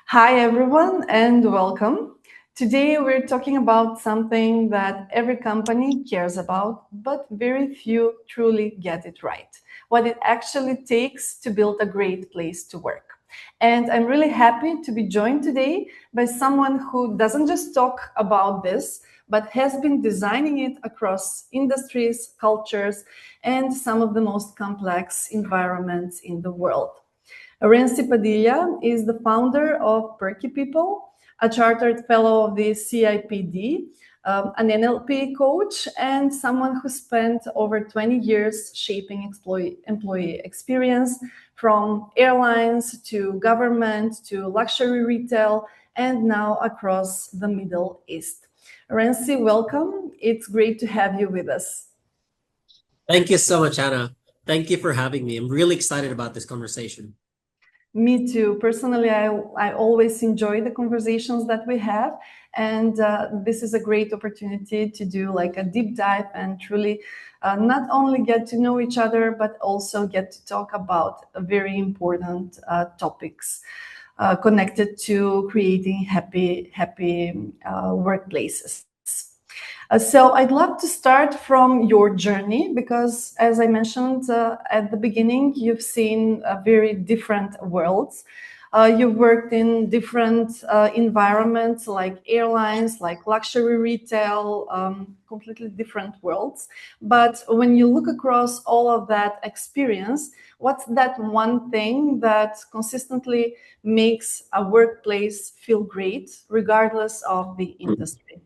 Hi, everyone, and welcome. Today, we're talking about something that every company cares about, but very few truly get it right. What it actually takes to build a great place to work. And I'm really happy to be joined today by someone who doesn't just talk about this, but has been designing it across industries, cultures, and some of the most complex environments in the world. Rhency Padilla is the founder of Perky People, a chartered fellow of the CIPD, an NLP coach, and someone who spent over 20 years shaping employee experience from airlines to government to luxury retail and now across the Middle East. Rhency, welcome. It's great to have you with us. Thank you so much, Anna. Thank you for having me. I'm really excited about this conversation. Me too. Personally, I always enjoy the conversations that we have. And this is a great opportunity to do like a deep dive and truly not only get to know each other, but also get to talk about very important topics connected to creating happy workplaces. So I'd love to start from your journey because, as I mentioned at the beginning, you've seen very different worlds. You've worked in different environments like airlines, like luxury retail, completely different worlds. But when you look across all of that experience, what's that one thing that consistently makes a workplace feel great, regardless of the industry?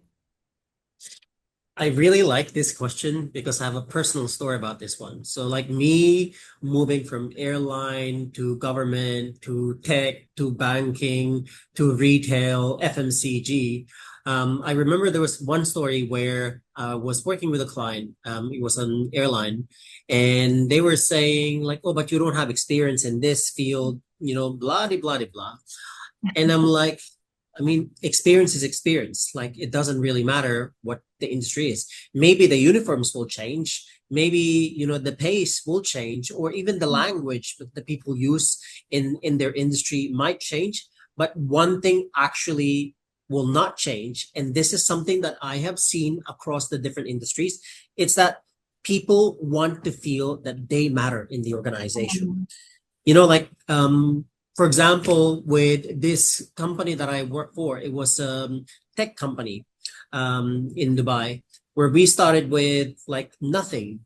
I really like this question because I have a personal story about this one. So, like me moving from airline to government to tech to banking to retail, FMCG. I remember there was one story where I was working with a client. It was an airline, and they were saying like, "Oh, but you don't have experience in this field, blah de blah de blah." And I'm like, I mean, experience is experience. Like, it doesn't really matter what the industry is. Maybe the uniforms will change. Maybe, the pace will change, or even the language that the people use in their industry might change. But one thing actually will not change. And this is something that I have seen across the different industries. It's that people want to feel that they matter in the organization. Like for example, with this company that I work for, it was a tech company in Dubai where we started with like nothing.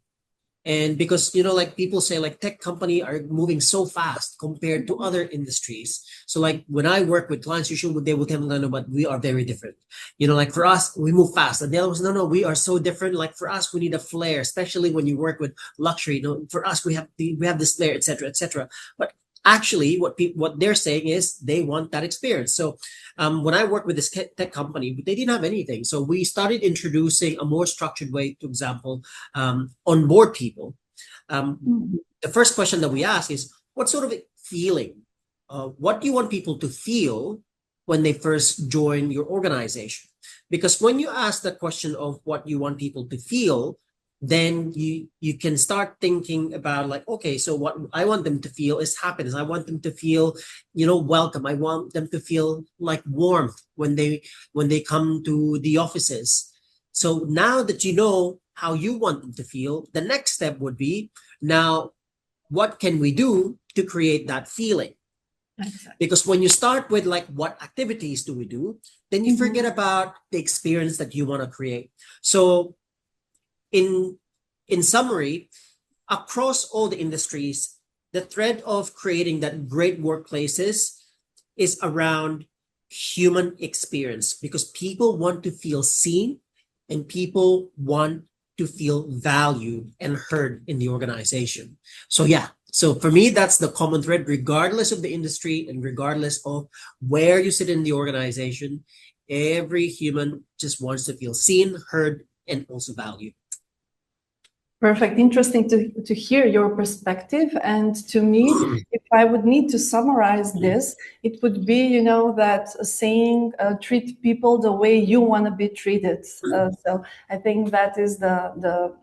And because, like people say, like tech company are moving so fast compared to other industries. So like when I work with clients, usually they will tell me, no, but we are very different. Like for us, we move fast. And the other was, no, we are so different. Like for us, we need a flair, especially when you work with luxury. For us, we have this flair, etc., etc. But actually, what they're saying is they want that experience. So when I worked with this tech company, they didn't have anything. So we started introducing a more structured way, to example, onboard people. The first question that we ask is, what sort of feeling? What do you want people to feel when they first join your organization? Because when you ask the question of what you want people to feel, then you can start thinking about like, okay, so what I want them to feel is happiness. I want them to feel, welcome. I want them to feel like warmth when they come to the offices. So now that you know how you want them to feel, the next step would be, now what can we do to create that feeling? Exactly. Because when you start with like, what activities do we do, then you forget about the experience that you want to create. So in summary, across all the industries, the thread of creating that great workplaces is around human experience, because people want to feel seen and people want to feel valued and heard in the organization. So yeah, so for me, that's the common thread, regardless of the industry and regardless of where you sit in the organization. Every human just wants to feel seen, heard, and also valued. Perfect. Interesting to hear your perspective. And to me, if I would need to summarize this, it would be, that saying, treat people the way you want to be treated. So I think that is the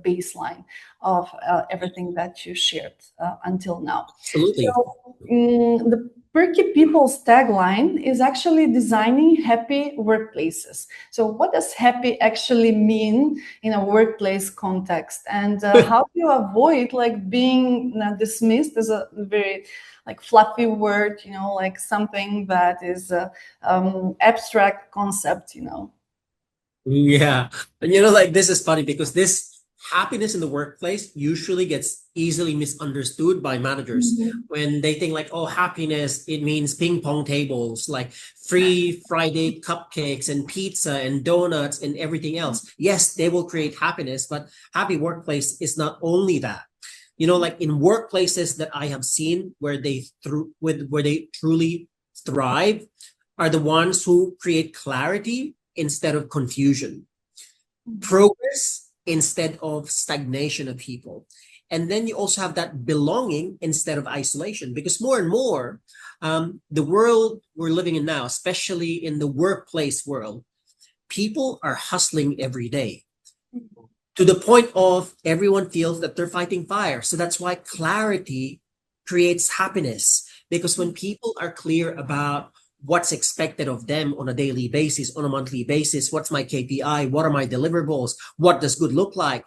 baseline of everything that you shared until now. Absolutely. So Perky People's tagline is actually designing happy workplaces. So what does happy actually mean in a workplace context? And how do you avoid like being dismissed as a very like fluffy word, you know, like something that is abstract concept, you know? Yeah. And you know, like this is funny because this happiness in the workplace usually gets easily misunderstood by managers Mhm. when they think like, oh, happiness, it means ping pong tables, like free Friday cupcakes and pizza and donuts and everything else. Yes, they will create happiness, but happy workplace is not only that. You know, like in workplaces that I have seen where they truly thrive are the ones who create clarity instead of confusion, progress instead of stagnation of people. And then you also have that belonging instead of isolation, because more and more, the world we're living in now, especially in the workplace world, people are hustling every day to the point of everyone feels that they're fighting fire. So that's why clarity creates happiness, because when people are clear about what's expected of them on a daily basis, on a monthly basis, what's my KPI, what are my deliverables, what does good look like,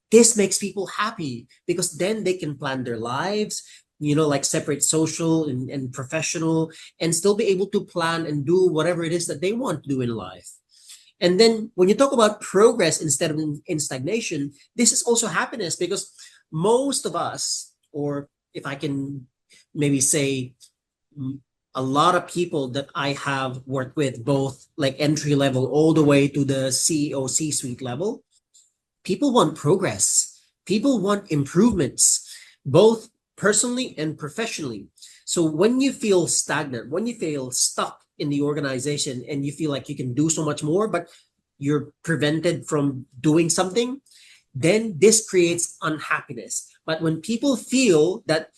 this makes people happy because then they can plan their lives, you know, like separate social and professional, and still be able to plan and do whatever it is that they want to do in life. And then when you talk about progress instead of in stagnation, this is also happiness, because most of us, or if I can maybe say, a lot of people that I have worked with, both like entry level all the way to the CEO C-suite level, people want progress. People want improvements, both personally and professionally. So when you feel stagnant, when you feel stuck in the organization and you feel like you can do so much more, but you're prevented from doing something, then this creates unhappiness. But when people feel that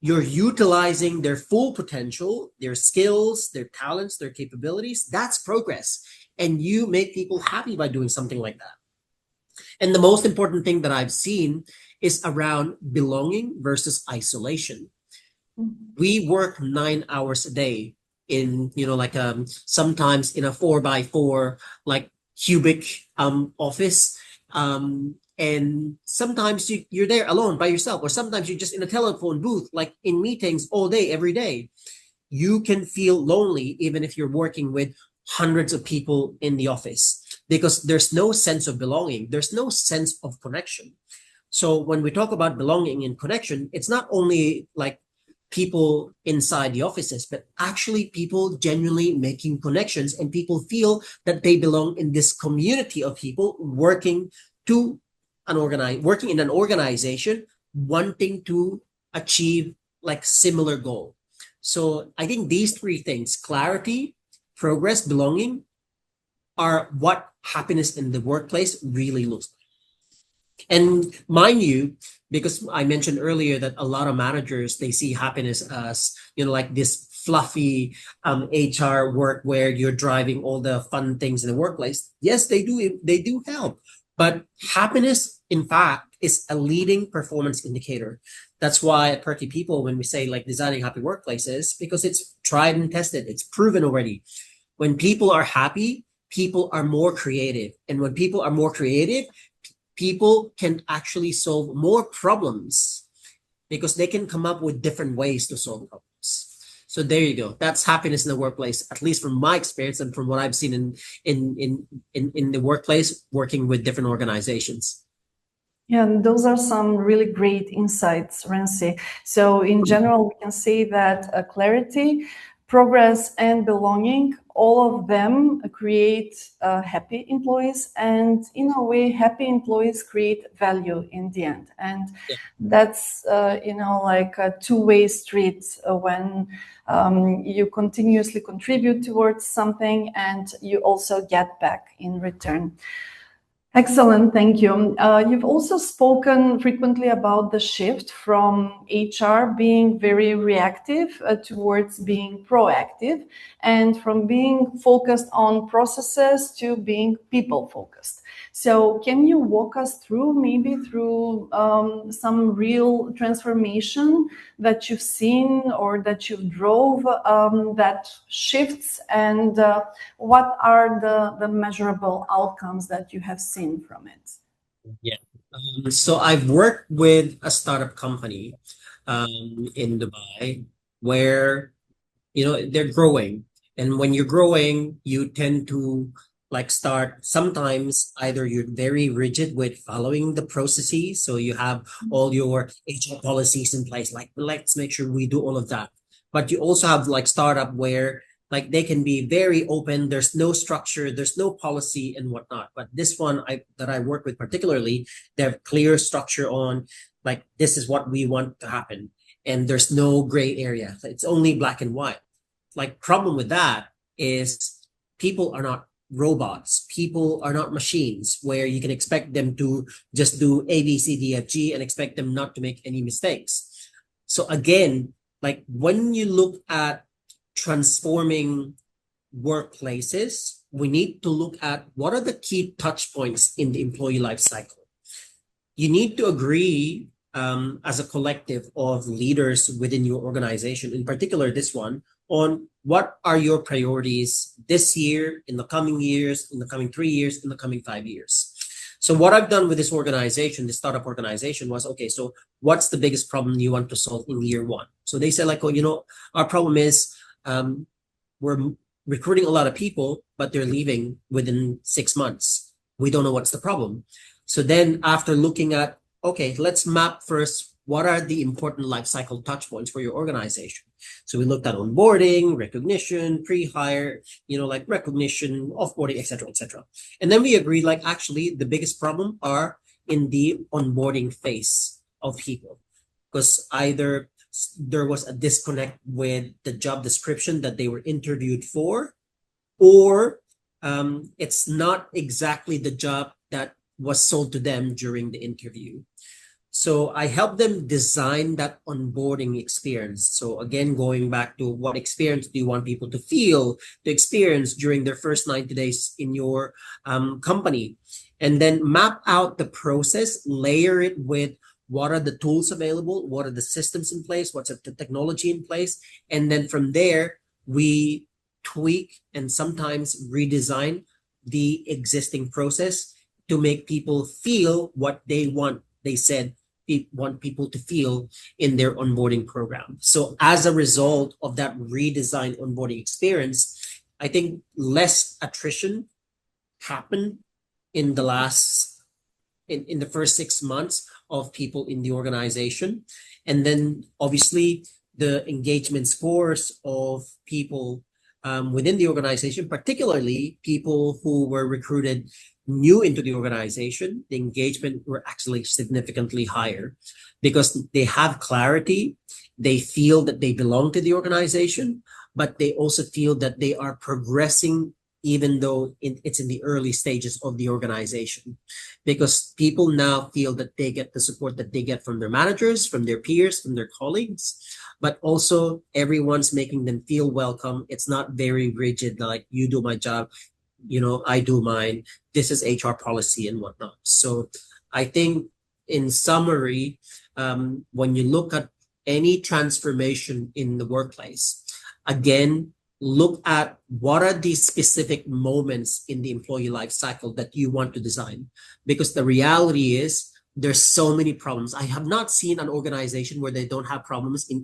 you're utilizing their full potential, their skills, their talents, their capabilities, that's progress. And you make people happy by doing something like that. And the most important thing that I've seen is around belonging versus isolation. We work 9 hours a day in, you know, like sometimes in a 4x4 like cubic office. And sometimes you're there alone by yourself, or sometimes you're just in a telephone booth, like in meetings all day, every day. You can feel lonely even if you're working with hundreds of people in the office, because there's no sense of belonging, there's no sense of connection. So when we talk about belonging and connection, it's not only like people inside the offices, but actually people genuinely making connections, and people feel that they belong in this community of people working to working in an organization, wanting to achieve like similar goal. So I think these three things, clarity, progress, belonging, are what happiness in the workplace really looks like. And mind you, because I mentioned earlier that a lot of managers, they see happiness as, you know, like this fluffy HR work where you're driving all the fun things in the workplace. Yes, they do help. But happiness, in fact, is a leading performance indicator. That's why at Perky People, when we say like designing happy workplaces, because it's tried and tested, it's proven already. When people are happy, people are more creative. And when people are more creative, people can actually solve more problems because they can come up with different ways to solve problems. So there you go. That's happiness in the workplace, at least from my experience and from what I've seen in the workplace, working with different organizations. Yeah, and those are some really great insights, Rhency. So in general, we can say that clarity, progress, and belonging, all of them create happy employees. And in a way, happy employees create value in the end. And Yeah. that's, like a two-way street when you continuously contribute towards something and you also get back in return. Excellent, thank you. You've also spoken frequently about the shift from HR being very reactive towards being proactive, and from being focused on processes to being people focused. So, can you walk us through, maybe through some real transformation that you've seen or that you drove that shifts, and what are the measurable outcomes that you have seen from it? Yeah. So I've worked with a startup company in Dubai where they're growing, and when you're growing you tend to like start sometimes either you're very rigid with following the processes, so you have all your HR policies in place, like let's make sure we do all of that. But you also have like startup where like they can be very open, there's no structure, there's no policy and whatnot. But this one that I work with particularly, they have clear structure on like this is what we want to happen, and there's no gray area, it's only black and white. Like problem with that is people are not robots, people are not machines where you can expect them to just do A B C D F G and expect them not to make any mistakes. So again, like when you look at transforming workplaces, we need to look at what are the key touch points in the employee life cycle. You need to agree as a collective of leaders within your organization, in particular this one, on what are your priorities this year, in the coming years, in the coming 3 years, in the coming 5 years. So what I've done with this organization, this startup organization, was okay, so what's the biggest problem you want to solve in year one? So they said like, oh, our problem is we're recruiting a lot of people, but they're leaving within 6 months. We don't know what's the problem. So then after looking at, okay, let's map first, what are the important life cycle touch points for your organization? So we looked at onboarding, recognition, pre-hire, like recognition, offboarding, etc., etc. And then we agreed, like, actually, the biggest problem are in the onboarding phase of people, because either there was a disconnect with the job description that they were interviewed for, or it's not exactly the job that was sold to them during the interview. So I help them design that onboarding experience. So again, going back to what experience do you want people to feel, to experience during their first 90 days in your company, and then map out the process, layer it with what are the tools available, what are the systems in place, what's the technology in place, and then from there we tweak and sometimes redesign the existing process to make people feel what they want. They said want people to feel in their onboarding program. So as a result of that redesigned onboarding experience, I think less attrition happened in the last in the first 6 months of people in the organization. And then obviously the engagement scores of people within the organization, particularly people who were recruited new into the organization, the engagement were actually significantly higher because they have clarity, they feel that they belong to the organization, but they also feel that they are progressing even though it's in the early stages of the organization, because people now feel that they get the support that they get from their managers, from their peers, from their colleagues, but also everyone's making them feel welcome. It's not very rigid, like you do my job, I do mine. This is HR policy and whatnot. So I think in summary, when you look at any transformation in the workplace, again, look at what are the specific moments in the employee life cycle that you want to design. Because the reality is there's so many problems. I have not seen an organization where they don't have problems in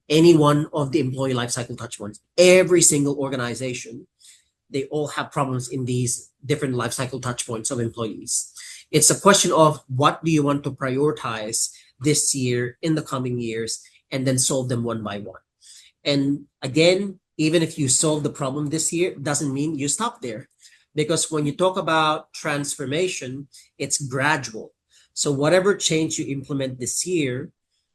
any one of the employee life cycle touch points. Every single organization, they all have problems in these different life cycle touch points of employees. It's a question of what do you want to prioritize this year, in the coming years, and then solve them one by one. And again, even if you solve the problem this year, doesn't mean you stop there. Because when you talk about transformation, it's gradual. So whatever change you implement this year,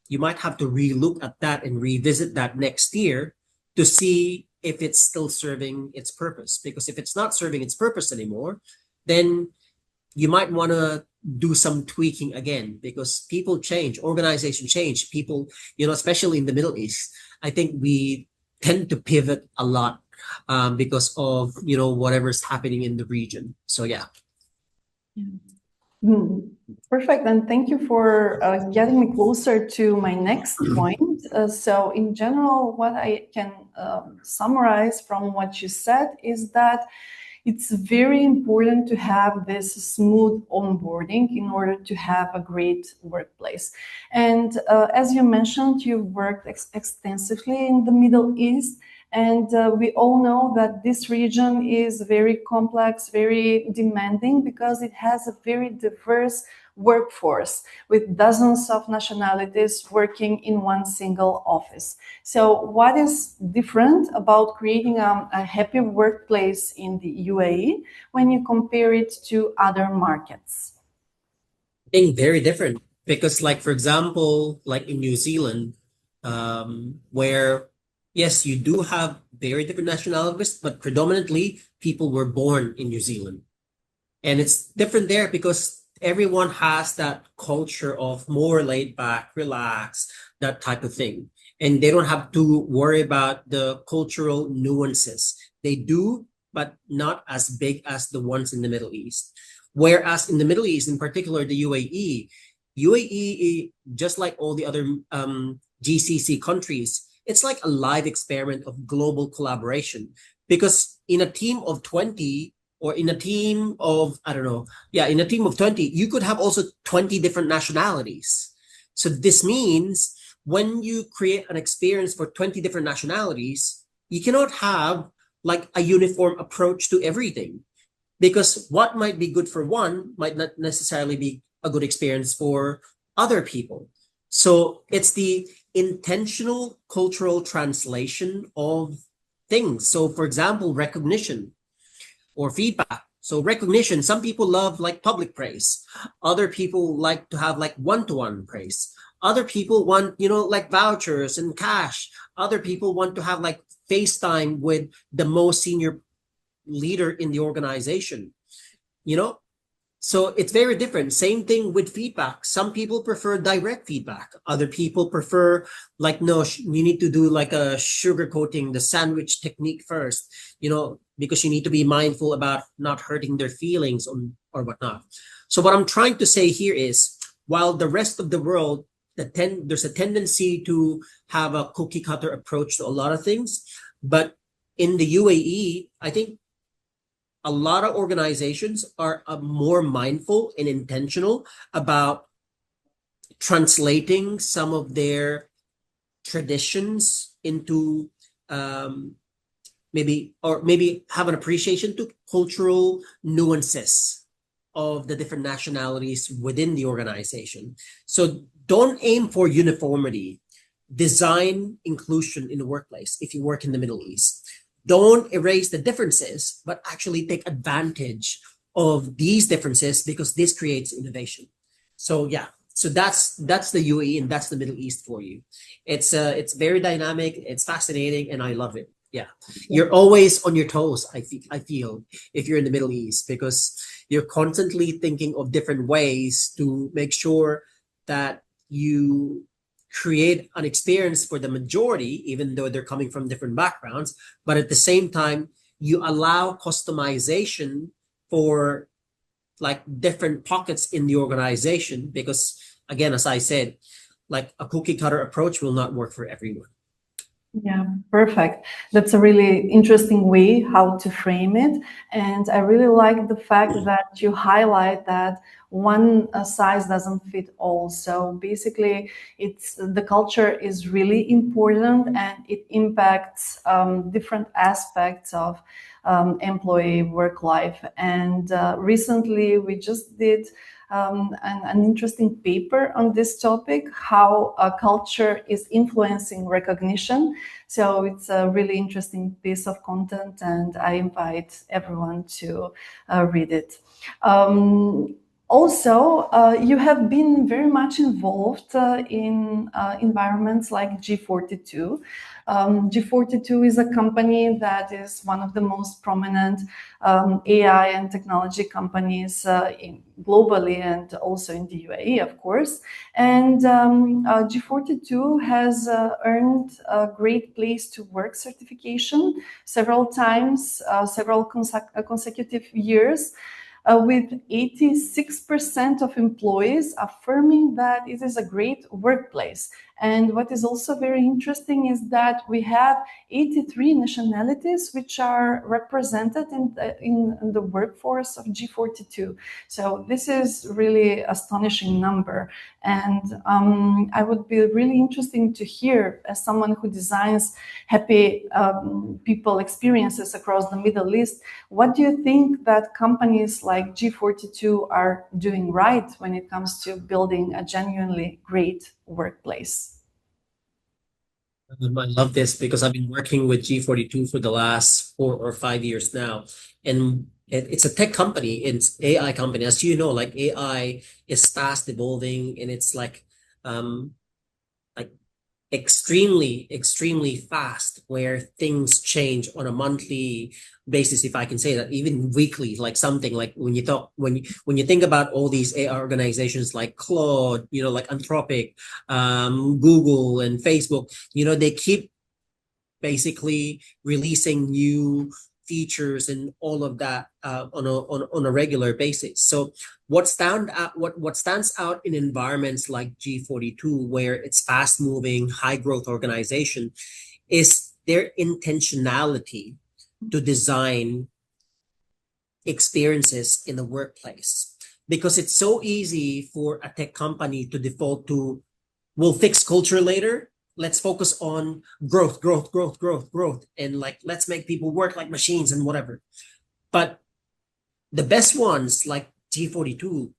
you might have to relook at that and revisit that next year to see if it's still serving its purpose. Because if it's not serving its purpose anymore, then you might want to do some tweaking again, because people change, organization change, people, especially in the Middle East. I think we tend to pivot a lot, because of, whatever's happening in the region. So yeah. Perfect, and thank you for getting me closer to my next point. So in general, what I can summarize from what you said is that it's very important to have this smooth onboarding in order to have a great workplace. And as you mentioned, you've worked extensively in the Middle East. And we all know that this region is very complex, very demanding, because it has a very diverse workforce with dozens of nationalities working in one single office. So what is different about creating a happy workplace in the UAE when you compare it to other markets? I think very different, because, like, for example, like in New Zealand, where yes, you do have very different nationalities, but predominantly people were born in New Zealand. And it's different there because everyone has that culture of more laid back, relaxed, that type of thing. And they don't have to worry about the cultural nuances. They do, but not as big as the ones in the Middle East. Whereas in the Middle East, in particular the UAE, just like all the other GCC countries, it's like a live experiment of global collaboration. Because in a team of 20, or in a team of, I don't know, yeah, in a team of 20, you could have also 20 different nationalities. So this means when you create an experience for 20 different nationalities, you cannot have like a uniform approach to everything, because what might be good for one might not necessarily be a good experience for other people. So it's the intentional cultural translation of things. So for example, recognition or feedback. So recognition, some people love like public praise. Other people like to have like one-to-one praise. Other people want, like vouchers and cash. Other people want to have like FaceTime with the most senior leader in the organization, you know? So it's very different. Same thing with feedback. Some people prefer direct feedback. Other people prefer like, no, you need to do like a sugar coating, the sandwich technique first, because you need to be mindful about not hurting their feelings or whatnot. So what I'm trying to say here is, while the rest of the world, there's a tendency to have a cookie cutter approach to a lot of things, but in the UAE, I think a lot of organizations are more mindful and intentional about translating some of their traditions into maybe have an appreciation to cultural nuances of the different nationalities within the organization. So don't aim for uniformity. Design inclusion in the workplace if you work in the Middle East. Don't erase the differences, but actually take advantage of these differences, because this creates innovation. So yeah, so that's the UAE and that's the Middle East for you. It's very dynamic, it's fascinating, and I love it. Yeah, you're always on your toes. I feel if you're in the Middle East, because you're constantly thinking of different ways to make sure that you create an experience for the majority, even though they're coming from different backgrounds, but at the same time, you allow customization for like different pockets in the organization, because again, as I said, like a cookie cutter approach will not work for everyone. Yeah, perfect. That's a really interesting way how to frame it. And I really like the fact that you highlight that one size doesn't fit all. So basically, it's the culture is really important, and it impacts different aspects of employee work life. And recently, we just did an interesting paper on this topic, how culture is influencing recognition. So it's a really interesting piece of content, and I invite everyone to read it. Also, you have been very much involved in environments like G42. G42 is a company that is one of the most prominent AI and technology companies globally and also in the UAE, of course. And G42 has earned a Great Place to Work certification several times, several consecutive years, with 86% of employees affirming that it is a great workplace. And what is also very interesting is that we have 83 nationalities which are represented in the workforce of G42. So this is really astonishing number. And I would be really interesting to hear, as someone who designs happy people experiences across the Middle East, what do you think that companies like G42 are doing right when it comes to building a genuinely great workplace? I love this because I've been working with G42 for the last 4 or 5 years now. And it's a tech company, it's AI company. As you know, like AI is fast evolving and it's like extremely fast where things change on a monthly basis, if I can say that, even weekly, like something like when you think about all these AI organizations like Claude, like Anthropic, Google and Facebook, they keep basically releasing new features and all of that on a regular basis. So what stands out in environments like G42, where it's fast moving, high growth organization, is their intentionality to design experiences in the workplace. Because it's so easy for a tech company to default to, we'll fix culture later. Let's focus on growth, and like, let's make people work like machines and whatever. But the best ones like G42,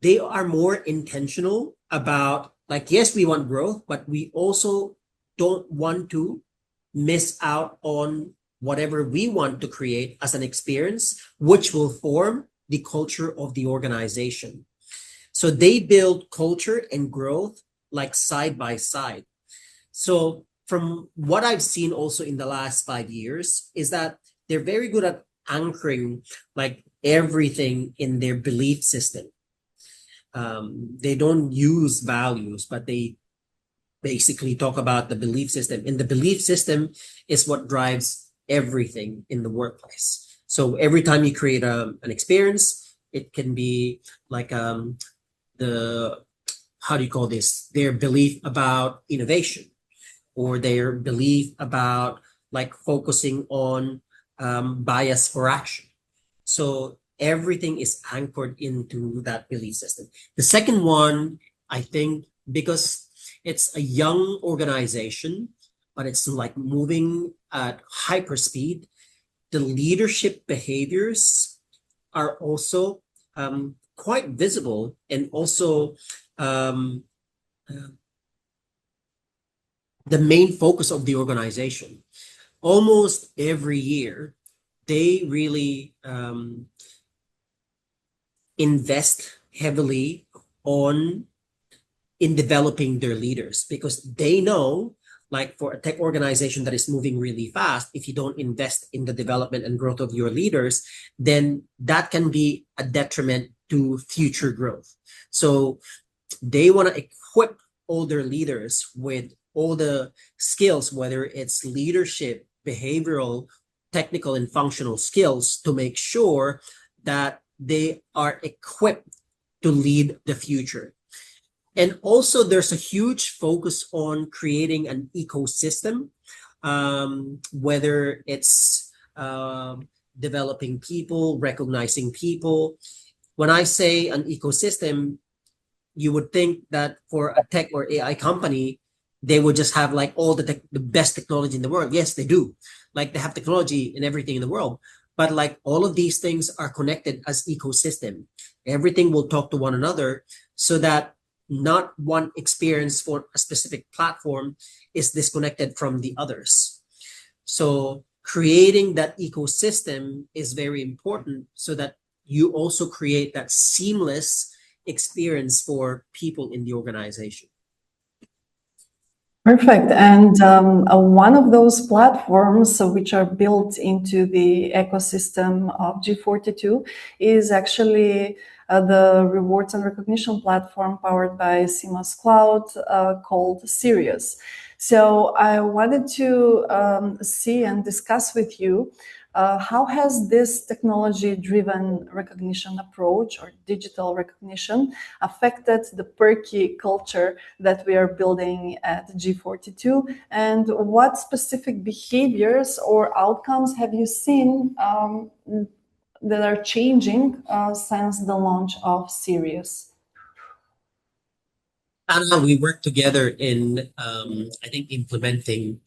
they are more intentional about, like, yes, we want growth, but we also don't want to miss out on whatever we want to create as an experience, which will form the culture of the organization. So they build culture and growth like side by side. So from what I've seen also in the last 5 years is that they're very good at anchoring like everything in their belief system. They don't use values, but they basically talk about the belief system. And the belief system is what drives everything in the workplace. So every time you create an experience, it can be like the, how do you call this? Their belief about innovation, or their belief about like focusing on bias for action. So everything is anchored into that belief system. The second one, I think, because it's a young organization, but it's like moving at hyper speed, the leadership behaviors are also quite visible, and also the main focus of the organization. Almost every year, they really invest heavily in developing their leaders, because they know, like, for a tech organization that is moving really fast, if you don't invest in the development and growth of your leaders, then that can be a detriment to future growth. So they want to equip all their leaders with all the skills, whether it's leadership, behavioral, technical, and functional skills, to make sure that they are equipped to lead the future. And also, there's a huge focus on creating an ecosystem, whether it's developing people, recognizing people. When I say an ecosystem, you would think that for a tech or AI company, they would just have like all the best technology in the world. Yes, they do. Like, they have technology and everything in the world. But like, all of these things are connected as ecosystem. Everything will talk to one another, so that not one experience for a specific platform is disconnected from the others. So creating that ecosystem is very important, so that you also create that seamless experience for people in the organization. Perfect. And one of those platforms which are built into the ecosystem of G42 is actually the rewards and recognition platform powered by Semos Cloud called Sirius. So I wanted to see and discuss with you how has this technology-driven recognition approach or digital recognition affected the Perky culture that we are building at G42? And what specific behaviors or outcomes have you seen that are changing since the launch of Sirius? Anna, we work together in, I think, implementing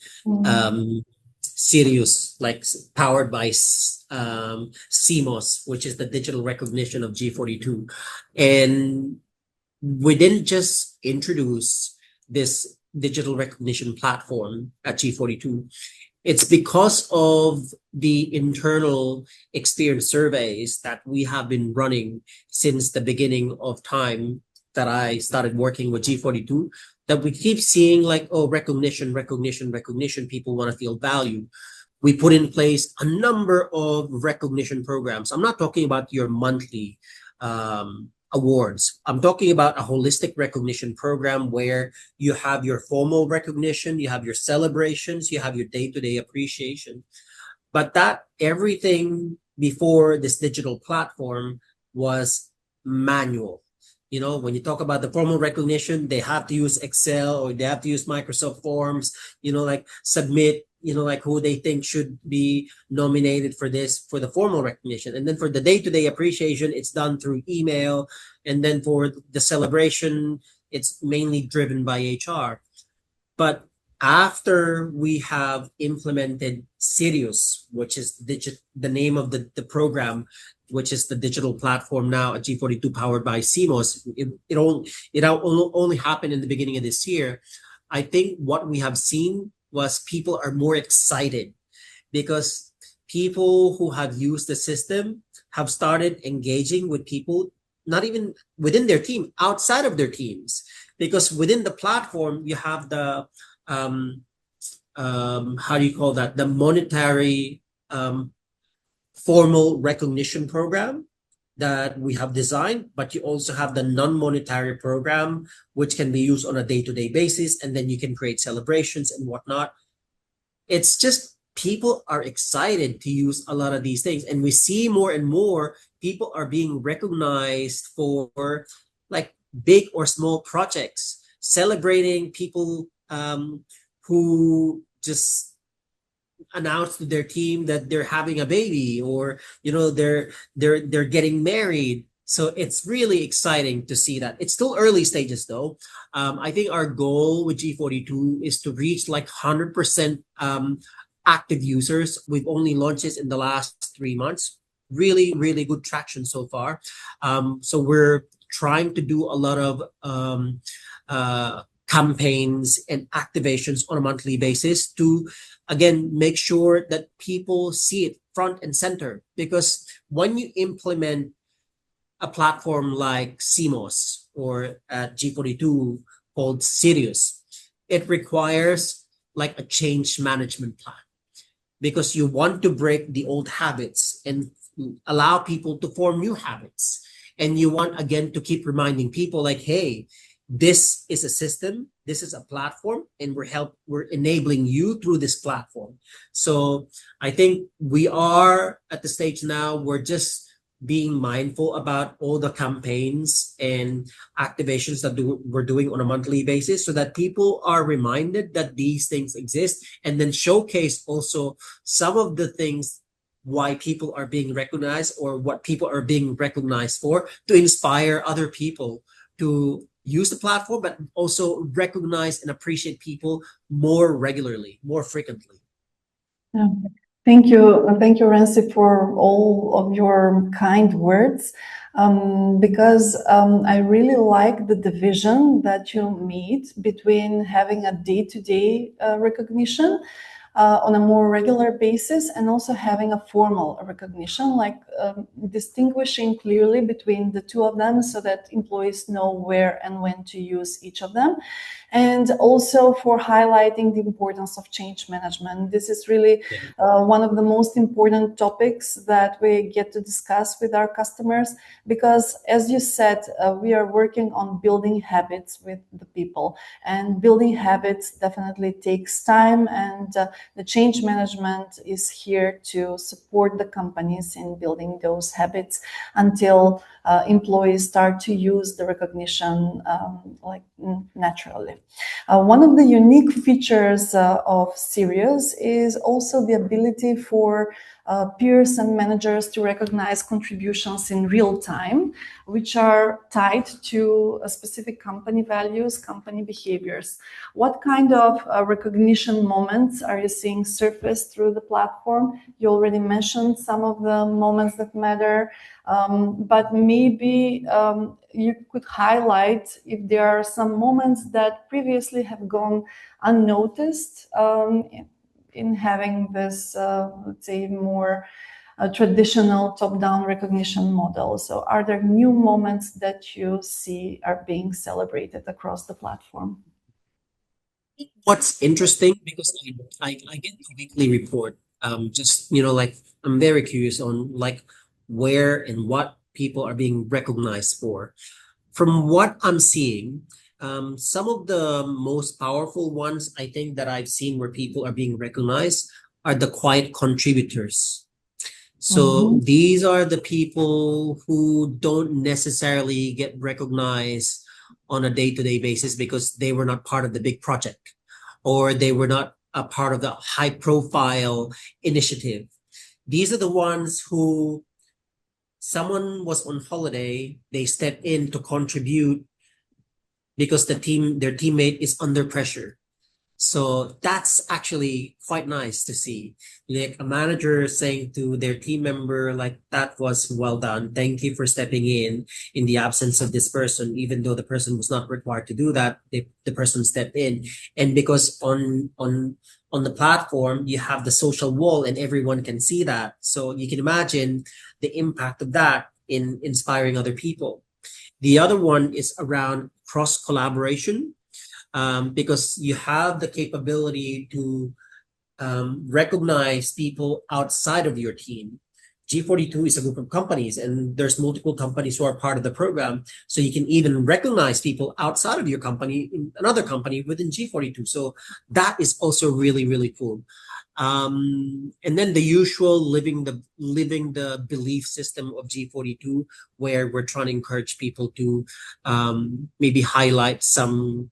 Sirius, like powered by Semos, which is the digital recognition of G42. And we didn't just introduce this digital recognition platform at G42. It's because of the internal experience surveys that we have been running since the beginning of time that I started working with G42, that we keep seeing like, oh, recognition, people want to feel value. We put in place a number of recognition programs. I'm not talking about your monthly awards. I'm talking about a holistic recognition program where you have your formal recognition, you have your celebrations, you have your day-to-day appreciation. But that everything before this digital platform was manual. You know, when you talk about the formal recognition, they have to use Excel or they have to use Microsoft Forms, you know, like submit, you know, like who they think should be nominated for this, for the formal recognition. And then for the day-to-day appreciation, it's done through email. And then for the celebration, it's mainly driven by HR. But after we have implemented Sirius, which is the name of the program, which is the digital platform now at G42 powered by Semos, it only happened in the beginning of this year. I think what we have seen was people are more excited because people who have used the system have started engaging with people, not even within their team, outside of their teams. Because within the platform, you have the, how do you call that? The monetary formal recognition program that we have designed, but you also have the non-monetary program, which can be used on a day-to-day basis, and then you can create celebrations and whatnot. It's just people are excited to use a lot of these things, and we see more and more people are being recognized for like big or small projects, celebrating people who just announce to their team that they're having a baby, or you know they're getting married. So it's really exciting to see that. It's still early stages though. I think our goal with G42 is to reach like 100% active users. We've only launched this in the last 3 months. Really good traction so far. So we're trying to do a lot of campaigns and activations on a monthly basis to, again, make sure that people see it front and center. Because when you implement a platform like Semos or at G42 called Sirius, it requires like a change management plan, because you want to break the old habits and allow people to form new habits. And you want, again, to keep reminding people like, hey, this is a system, this is a platform, and we're enabling you through this platform. So I think we are at the stage now, we're just being mindful about all the campaigns and activations that we're doing on a monthly basis, so that people are reminded that these things exist, and then showcase also some of the things why people are being recognized or what people are being recognized for, to inspire other people to use the platform, but also recognize and appreciate people more regularly, more frequently. Yeah. Thank you, Rhency, for all of your kind words, because I really like the division that you made between having a day-to-day recognition on a more regular basis, and also having a formal recognition, like distinguishing clearly between the two of them so that employees know where and when to use each of them. And also for highlighting the importance of change management. This is really one of the most important topics that we get to discuss with our customers, because as you said, we are working on building habits with the people, and building habits definitely takes time, and the change management is here to support the companies in building those habits until employees start to use the recognition naturally. One of the unique features of Sirius is also the ability for peers and managers to recognize contributions in real time, which are tied to specific company values, company behaviors. What kind of recognition moments are you seeing surface through the platform? You already mentioned some of the moments that matter, but maybe you could highlight if there are some moments that previously have gone unnoticed in having this, let's say, more traditional top-down recognition model. So are there new moments that you see are being celebrated across the platform? What's interesting, because I get the weekly report, just, like, I'm very curious on, like, where and what people are being recognized for. From what I'm seeing, some of the most powerful ones I think that I've seen where people are being recognized are the quiet contributors. So these are the people who don't necessarily get recognized on a day-to-day basis because they were not part of the big project, or they were not a part of the high-profile initiative. These are the ones who someone was on holiday, they step in to contribute because their teammate is under pressure. So that's actually quite nice to see. Like a manager saying to their team member, like, that was well done. Thank you for stepping in the absence of this person, even though the person was not required to do that. The person stepped in. And because on the platform, you have the social wall and everyone can see that. So you can imagine the impact of that in inspiring other people. The other one is around cross collaboration, because you have the capability to recognize people outside of your team. G42 is a group of companies, and there's multiple companies who are part of the program. So you can even recognize people outside of your company in another company within G42. So that is also really, really cool. And then the usual living the belief system of G42, where we're trying to encourage people to maybe highlight some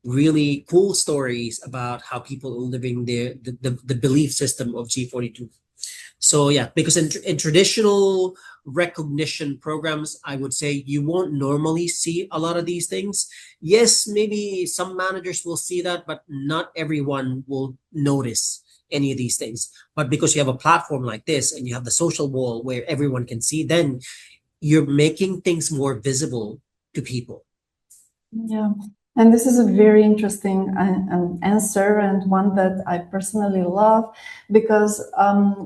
really cool stories about how people are living the belief system of G42. So yeah, because in traditional recognition programs, I would say you won't normally see a lot of these things. Yes, maybe some managers will see that, but not everyone will notice any of these things. But because you have a platform like this and you have the social wall where everyone can see, then you're making things more visible to people. Yeah. And this is a very interesting answer, and one that I personally love, because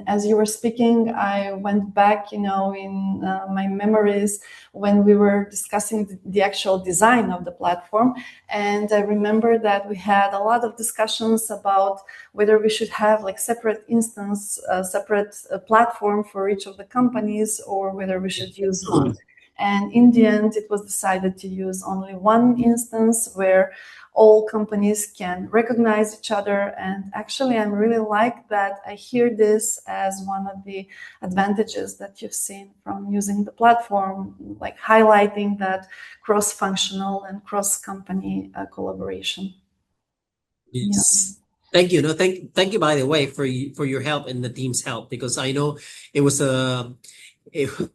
as you were speaking, I went back, in my memories when we were discussing the actual design of the platform. And I remember that we had a lot of discussions about whether we should have like separate instance, separate platform for each of the companies, or whether we should use one. And in the end, it was decided to use only one instance where all companies can recognize each other. And actually, I'm really like that. I hear this as one of the advantages that you've seen from using the platform, like highlighting that cross-functional and cross-company collaboration. Yes. Thank you. No, thank you, by the way, for your help and the team's help, because I know it was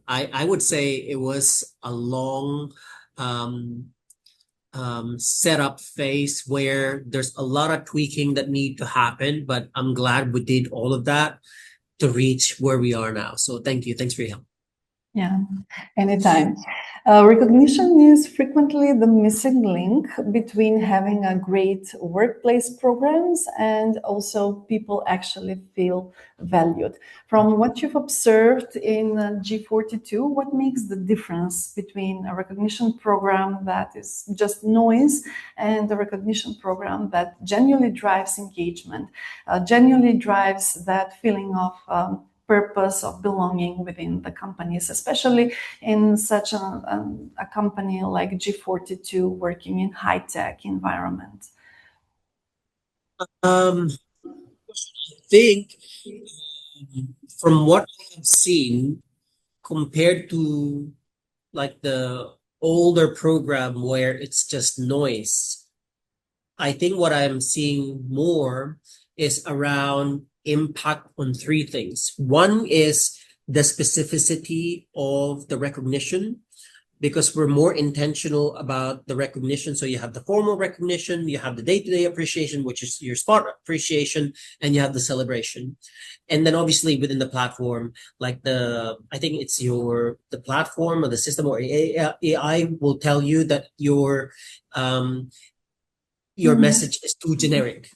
I would say it was a long setup phase where there's a lot of tweaking that need to happen, but I'm glad we did all of that to reach where we are now. So thank you. Thanks for your help. Yeah, anytime. Recognition is frequently the missing link between having a great workplace programs and also people actually feel valued. From what you've observed in G42, what makes the difference between a recognition program that is just noise and a recognition program that genuinely drives engagement, genuinely drives that feeling of purpose of belonging within the companies, especially in such a company like G42 working in high-tech environment? I think from what I have seen, compared to like the older program where it's just noise, I think what I'm seeing more is around impact on three things. One is the specificity of the recognition, because we're more intentional about the recognition. So you have the formal recognition, you have the day-to-day appreciation, which is your spot appreciation, and you have the celebration. And then obviously within the platform, like I think it's the platform or the system or AI will tell you that your Mhm. message is too generic.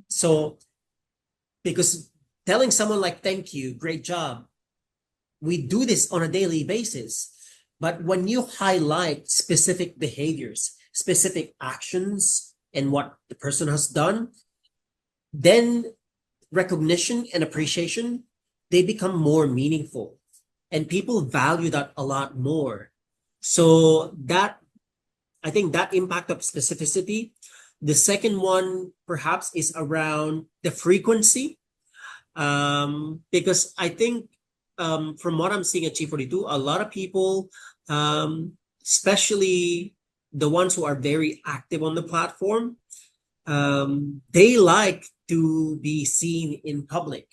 So because telling someone like thank you, great job, we do this on a daily basis. But when you highlight specific behaviors, specific actions, and what the person has done, then recognition and appreciation, they become more meaningful. And people value that a lot more. So I think that impact of specificity. The second one perhaps is around the frequency, because I think from what I'm seeing at G42, a lot of people, especially the ones who are very active on the platform, they like to be seen in public.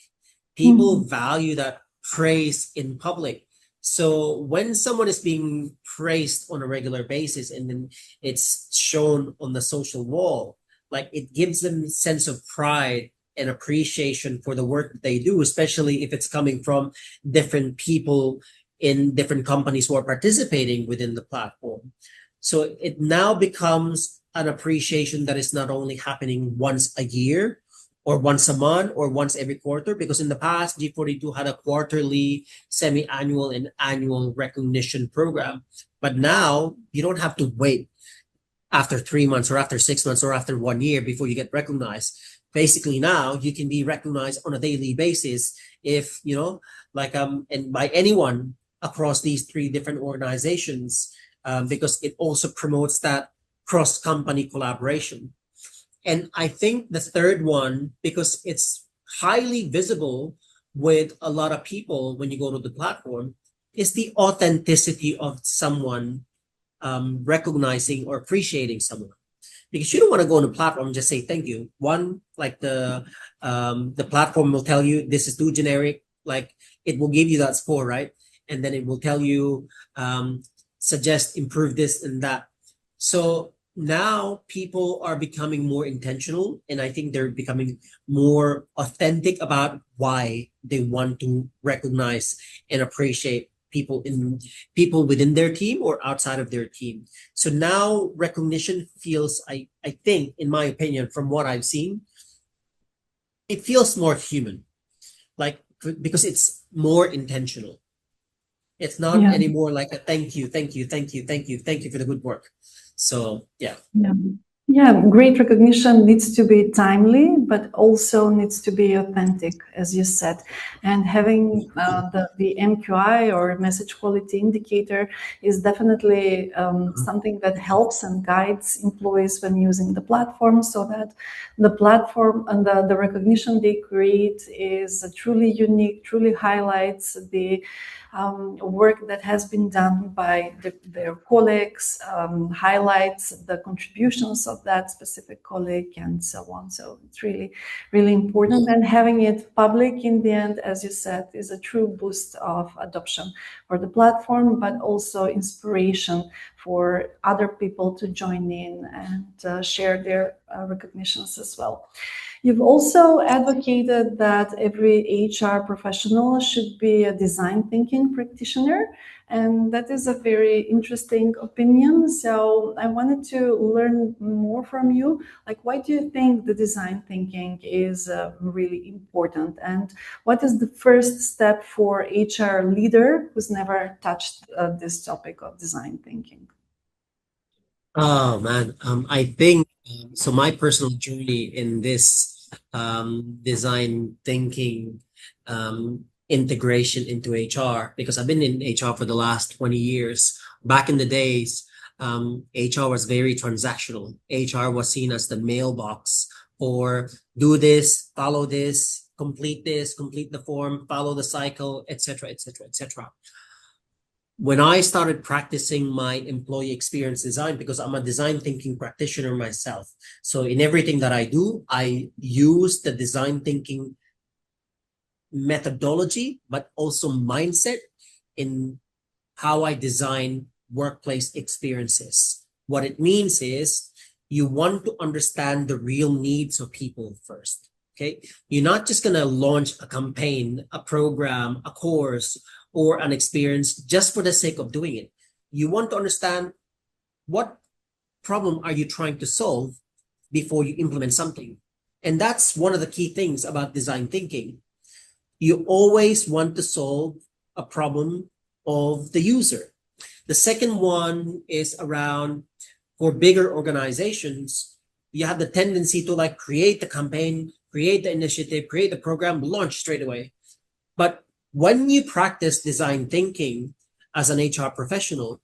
People Mhm. value that praise in public. So when someone is being praised on a regular basis and then it's shown on the social wall, like it gives them a sense of pride and appreciation for the work that they do, especially if it's coming from different people in different companies who are participating within the platform. So it now becomes an appreciation that is not only happening once a year or once a month or once every quarter, because in the past, G42 had a quarterly, semi-annual, and annual recognition program. But now you don't have to wait after 3 months or after 6 months or after 1 year before you get recognized. Basically now you can be recognized on a daily basis if, and by anyone across these three different organizations, because it also promotes that cross-company collaboration. And I think the third one, because it's highly visible with a lot of people when you go to the platform, is the authenticity of someone recognizing or appreciating someone. Because you don't want to go on the platform and just say thank you. One, like the platform will tell you this is too generic. Like it will give you that score, right? And then it will tell you suggest improve this and that. So now people are becoming more intentional, and I think they're becoming more authentic about why they want to recognize and appreciate people within their team or outside of their team. So now recognition feels, I think, in my opinion, from what I've seen, it feels more human, like because it's more intentional. It's not Yeah. anymore like a thank you, thank you, thank you, thank you, thank you for the good work. So yeah. Yeah. Yeah, great recognition needs to be timely, but also needs to be authentic, as you said. And having the MQI or message quality indicator is definitely something that helps and guides employees when using the platform, so that the platform and the recognition they create is truly unique, truly highlights the work that has been done by their colleagues, highlights the contributions of that specific colleague, and so on. So it's really, really important. And having it public in the end, as you said, is a true boost of adoption for the platform, but also inspiration for other people to join in and share their recognitions as well. You've also advocated that every HR professional should be a design thinking practitioner, and that is a very interesting opinion. So I wanted to learn more from you. Like, why do you think the design thinking is really important? And what is the first step for HR leader who's never touched this topic of design thinking? Oh man, I think so. My personal journey in this design thinking integration into HR, because I've been in HR for the last 20 years. Back in the days, HR was very transactional. HR was seen as the mailbox for do this, complete the form, follow the cycle, etc., etc., etc. When I started practicing my employee experience design, because I'm a design thinking practitioner myself. So in everything that I do, I use the design thinking methodology, but also mindset in how I design workplace experiences. What it means is you want to understand the real needs of people first. Okay. You're not just going to launch a campaign, a program, a course, or an experience just for the sake of doing it. You want to understand what problem are you trying to solve before you implement something. And that's one of the key things about design thinking. You always want to solve a problem of the user. The second one is around for bigger organizations, you have the tendency to like create the campaign, create the initiative, create the program, launch straight away. But when you practice design thinking as an HR professional,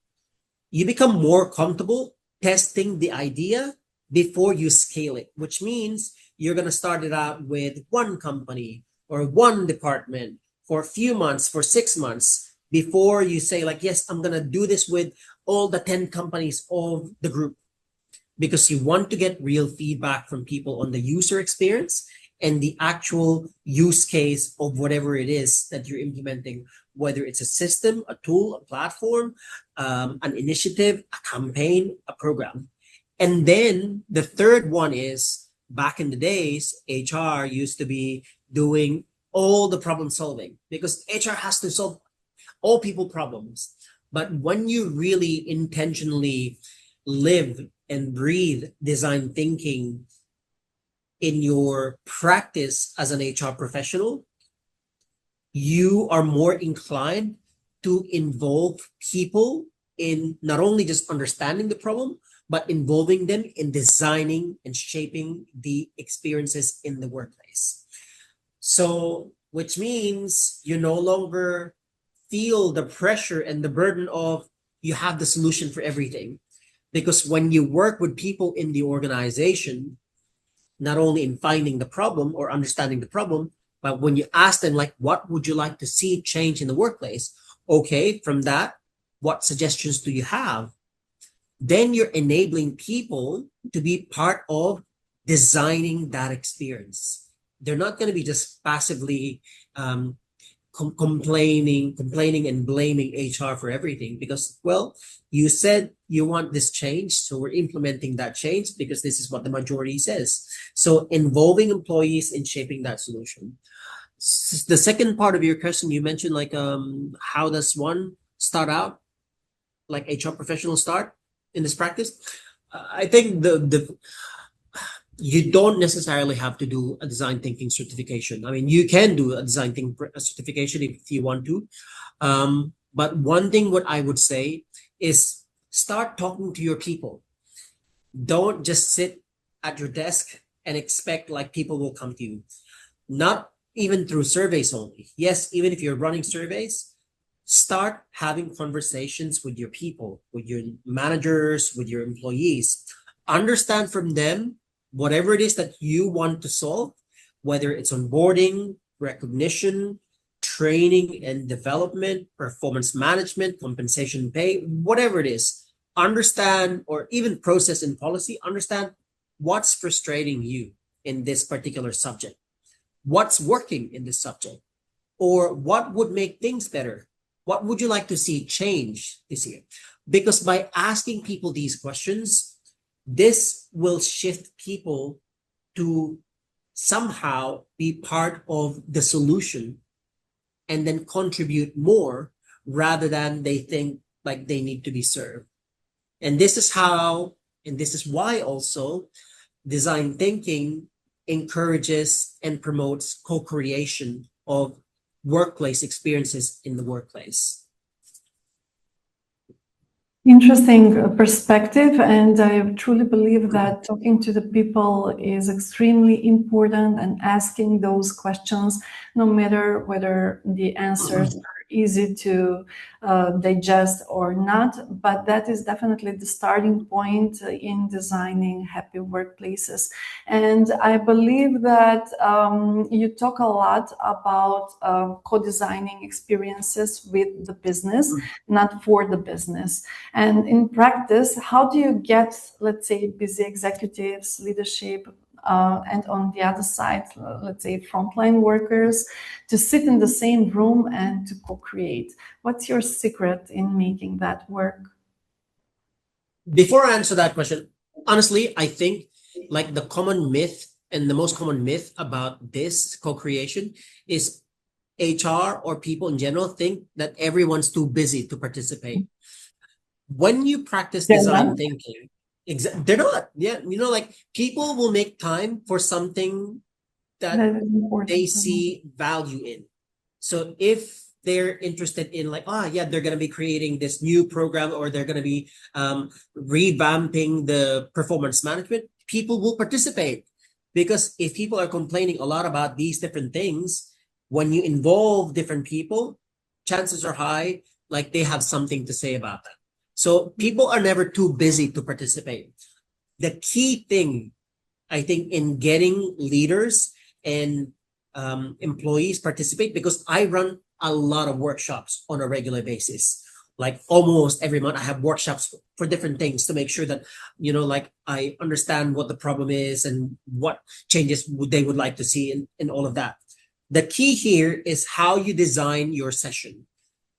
you become more comfortable testing the idea before you scale it, which means you're going to start it out with one company or one department for a few months, for 6 months, before you say like, yes, I'm going to do this with all the 10 companies of the group, because you want to get real feedback from people on the user experience and the actual use case of whatever it is that you're implementing, whether it's a system, a tool, a platform, an initiative, a campaign, a program. And then the third one is back in the days, HR used to be doing all the problem solving because HR has to solve all people problems. But when you really intentionally live and breathe design thinking in your practice as an HR professional, you are more inclined to involve people in not only just understanding the problem, but involving them in designing and shaping the experiences in the workplace. So, which means you no longer feel the pressure and the burden of you have the solution for everything. Because when you work with people in the organization, not only in finding the problem or understanding the problem, but when you ask them, like, what would you like to see change in the workplace? Okay, from that, what suggestions do you have? Then you're enabling people to be part of designing that experience. They're not going to be just passively complaining and blaming HR for everything because, well, you said you want this change, so we're implementing that change because this is what the majority says. So involving employees in shaping that solution. The second part of your question, you mentioned like how does one start out, like HR professionals start in this practice? I think the you don't necessarily have to do a design thinking certification. I mean, you can do a design thinking certification if you want to. But one thing what I would say is start talking to your people. Don't just sit at your desk and expect like people will come to you. Not even through surveys only. Yes, even if you're running surveys, start having conversations with your people, with your managers, with your employees. Understand from them whatever it is that you want to solve, whether it's onboarding, recognition, training and development, performance management, compensation pay, whatever it is, understand, or even process and policy, understand what's frustrating you in this particular subject, what's working in this subject, or what would make things better. What would you like to see change this year? Because by asking people these questions, this will shift people to somehow be part of the solution and then contribute more rather than they think like they need to be served. And this is how, and this is why also design thinking encourages and promotes co-creation of workplace experiences in the workplace. Interesting perspective, and I truly believe that talking to the people is extremely important, and asking those questions, no matter whether the answers are easy to digest or not, but that is definitely the starting point in designing happy workplaces. And I believe that you talk a lot about co-designing experiences with the business, not for the business. And in practice, how do you get, let's say, busy executives, leadership, and on the other side, let's say, frontline workers, to sit in the same room and to co-create? What's your secret in making that work? Before I answer that question, honestly, I think like the common myth and the most common myth about this co-creation is HR or people in general think that everyone's too busy to participate. When you practice design thinking, they're not. Yeah, like people will make time for something that they see value in. So if they're interested in like, yeah, they're going to be creating this new program, or they're going to be revamping the performance management, people will participate. Because if people are complaining a lot about these different things, when you involve different people, chances are high, like they have something to say about that. So people are never too busy to participate. The key thing, I think, in getting leaders and employees participate, because I run a lot of workshops on a regular basis. Like almost every month, I have workshops for different things to make sure that, like I understand what the problem is and what changes they would like to see and all of that. The key here is how you design your session.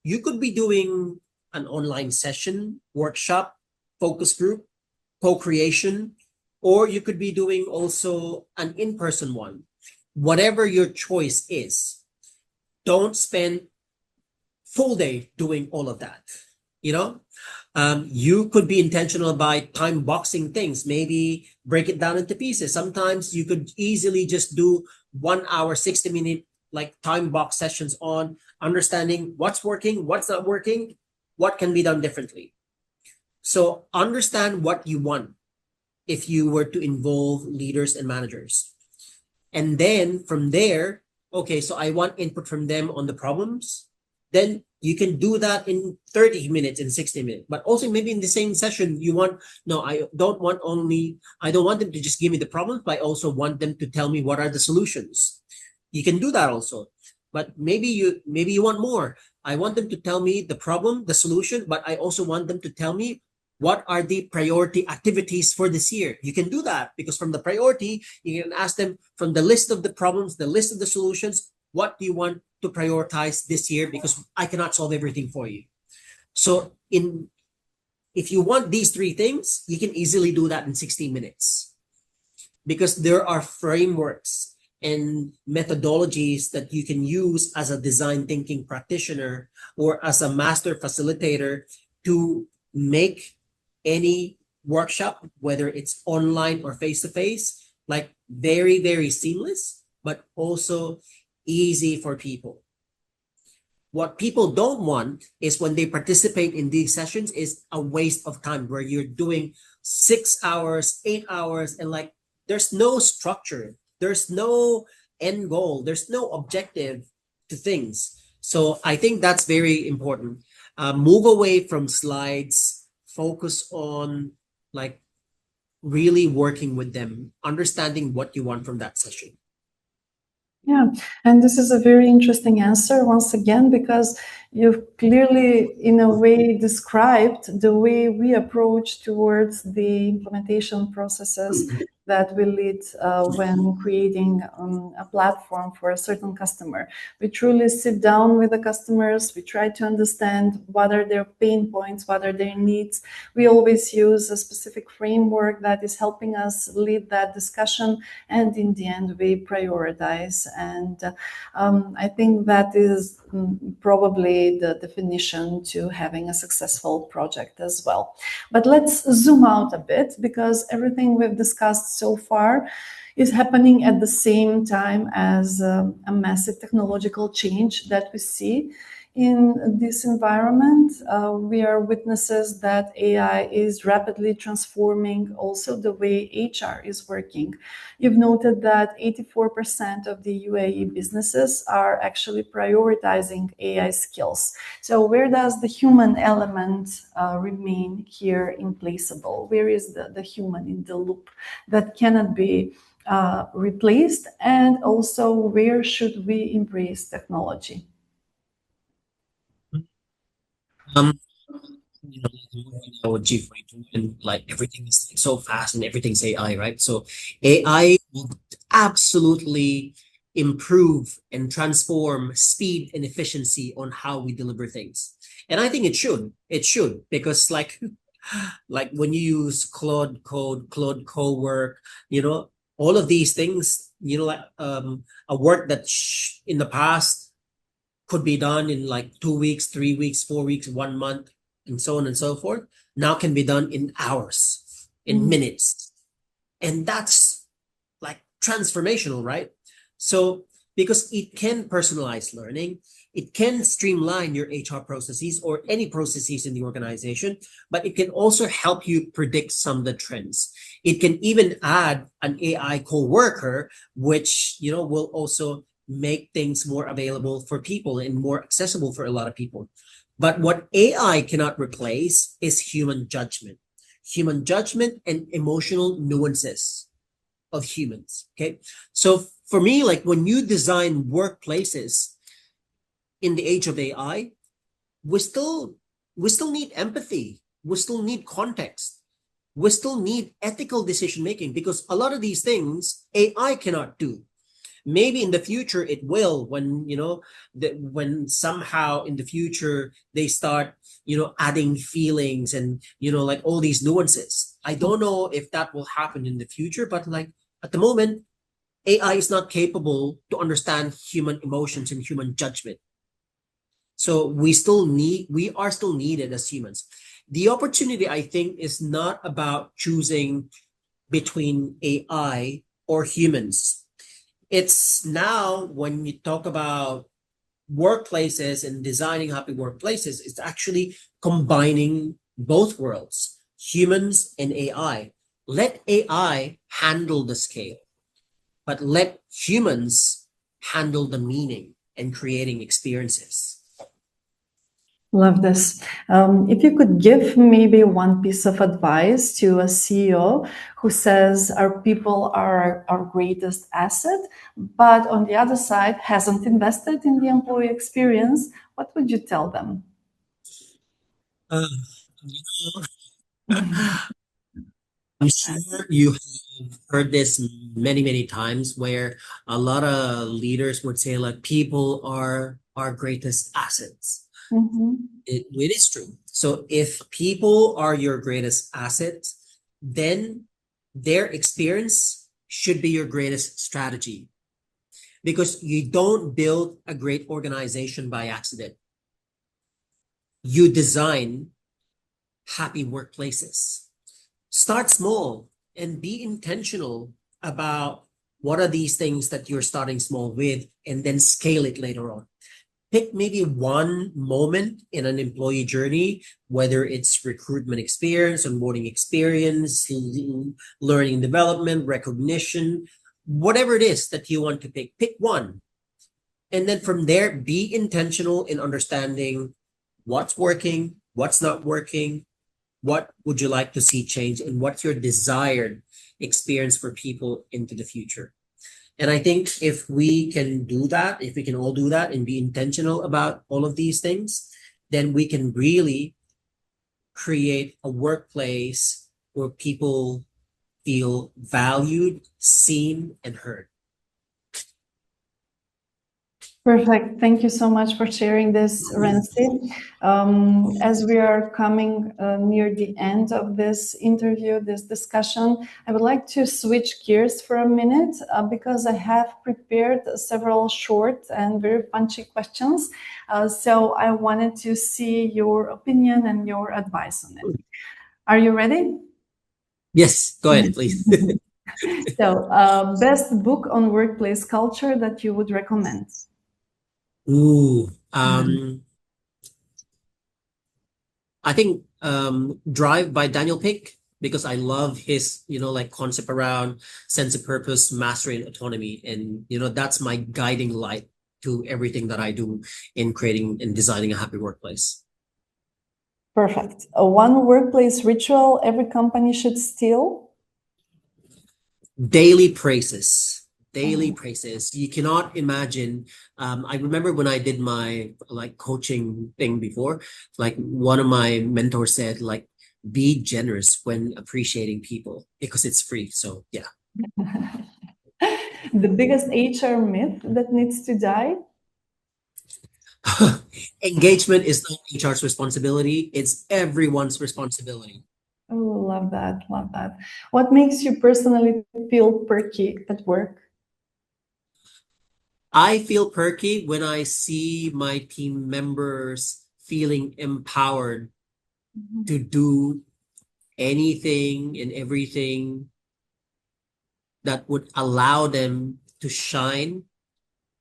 You could be doing an online session, workshop, focus group, co-creation, or you could be doing also an in-person one. Whatever your choice is, don't spend full day doing all of that. You could be intentional by time boxing things, maybe break it down into pieces. Sometimes you could easily just do 1 hour, 60-minute like time box sessions on understanding what's working, what's not working, what can be done differently. So understand what you want if you were to involve leaders and managers. And then from there, okay, so I want input from them on the problems. Then you can do that in 30 minutes, in 60 minutes. But also maybe in the same session, I don't want them to just give me the problems, but I also want them to tell me what are the solutions. You can do that also. But maybe you want more. I want them to tell me the problem, the solution, but I also want them to tell me what are the priority activities for this year. You can do that, because from the priority, you can ask them from the list of the problems, the list of the solutions, what do you want to prioritize this year? Because I cannot solve everything for you. So if you want these three things, you can easily do that in 60 minutes, because there are frameworks and methodologies that you can use as a design thinking practitioner or as a master facilitator to make any workshop, whether it's online or face-to-face, like very, very seamless, but also easy for people. What people don't want is when they participate in these sessions is a waste of time where you're doing 6 hours, 8 hours, and like there's no structure. There's no end goal. There's no objective to things. So I think that's very important. Move away from slides, focus on like really working with them, understanding what you want from that session. Yeah, and this is a very interesting answer once again, because you've clearly, in a way, described the way we approach towards the implementation processes that we lead when creating a platform for a certain customer. We truly sit down with the customers. We try to understand what are their pain points, what are their needs. We always use a specific framework that is helping us lead that discussion. And in the end, we prioritize. And I think that is probably the definition to having a successful project as well. But let's zoom out a bit, because everything we've discussed so far is happening at the same time as a massive technological change that we see in this environment. We are witnesses that AI is rapidly transforming also the way HR is working. You've noted that 84% of the UAE businesses are actually prioritizing AI skills. So where does the human element remain here implaceable? Where is the human in the loop that cannot be replaced? And also, where should we embrace technology? Um, with G42 and like everything is so fast and everything's AI, right? So AI will absolutely improve and transform speed and efficiency on how we deliver things. And I think it should. It should, because like when you use Claude Code, Claude Cowork, all of these things, like a work that in the past could be done in like 2 weeks, 3 weeks, 4 weeks, 1 month, and so on and so forth, now can be done in hours, in minutes. And that's like transformational, right? So, because it can personalize learning, it can streamline your HR processes or any processes in the organization, but it can also help you predict some of the trends. It can even add an AI co-worker, which, will also make things more available for people and more accessible for a lot of people. But what AI cannot replace is human judgment and emotional nuances of humans. Okay. So for me, like when you design workplaces in the age of AI, we still need empathy. We still need context. We still need ethical decision making, because a lot of these things AI cannot do. Maybe in the future it will, when when somehow in the future they start adding feelings and like all these nuances. I don't know if that will happen in the future, but like at the moment AI is not capable to understand human emotions and human judgment. So we are still needed as humans. The opportunity, I think, is not about choosing between AI or humans. It's now, when you talk about workplaces and designing happy workplaces, it's actually combining both worlds, humans and AI. Let AI handle the scale, but let humans handle the meaning and creating experiences. Love this. If you could give maybe one piece of advice to a CEO who says our people are our greatest asset, but on the other side hasn't invested in the employee experience, what would you tell them? Uh, you I'm sure you have heard this many, many times, where a lot of leaders would say, like, people are our greatest assets. Mhm. It is true. So if people are your greatest asset, then their experience should be your greatest strategy, because you don't build a great organization by accident. You design happy workplaces. Start small and be intentional about what are these things that you're starting small with, and then scale it later on. Pick maybe one moment in an employee journey, whether it's recruitment experience, onboarding experience, learning development, recognition, whatever it is that you want to pick one. And then from there, be intentional in understanding what's working, what's not working, what would you like to see change, and what's your desired experience for people into the future. And I think if we can do that, if we can all do that and be intentional about all of these things, then we can really create a workplace where people feel valued, seen, and heard. Perfect. Thank you so much for sharing this, Rhency. As we are coming near the end of this interview, this discussion, I would like to switch gears for a minute because I have prepared several short and very punchy questions. So I wanted to see your opinion and your advice on it. Are you ready? Yes, go ahead, please. So, best book on workplace culture that you would recommend? Ooh, I think Drive by Daniel Pink, because I love his, like concept around sense of purpose, mastery, and autonomy. And, that's my guiding light to everything that I do in creating and designing a happy workplace. Perfect. One workplace ritual every company should steal? Daily praises. Daily praises. You cannot imagine. I remember when I did my like coaching thing before, like one of my mentors said, like, be generous when appreciating people because it's free. So yeah. The biggest HR myth that needs to die? Engagement is not HR's responsibility, it's everyone's responsibility. Oh, love that. Love that. What makes you personally feel perky at work? I feel perky when I see my team members feeling empowered to do anything and everything that would allow them to shine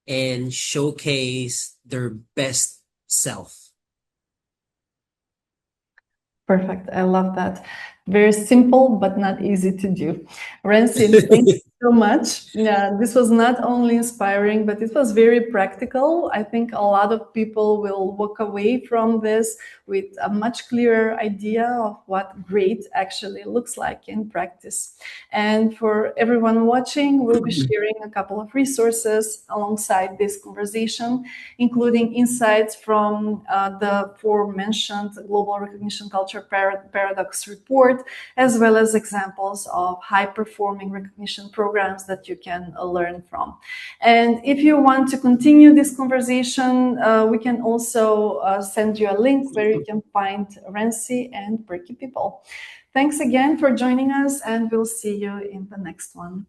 and showcase their best self. Perfect. I love that. Very simple, but not easy to do. Rhency, thank you so much. Yeah, this was not only inspiring, but it was very practical. I think a lot of people will walk away from this with a much clearer idea of what great actually looks like in practice. And for everyone watching, we'll be sharing a couple of resources alongside this conversation, including insights from the aforementioned Global Recognition Culture Paradox report, as well as examples of high-performing recognition programs that you can learn from. And if you want to continue this conversation, we can also send you a link where you can find Rhency and Perky people. Thanks again for joining us, and we'll see you in the next one.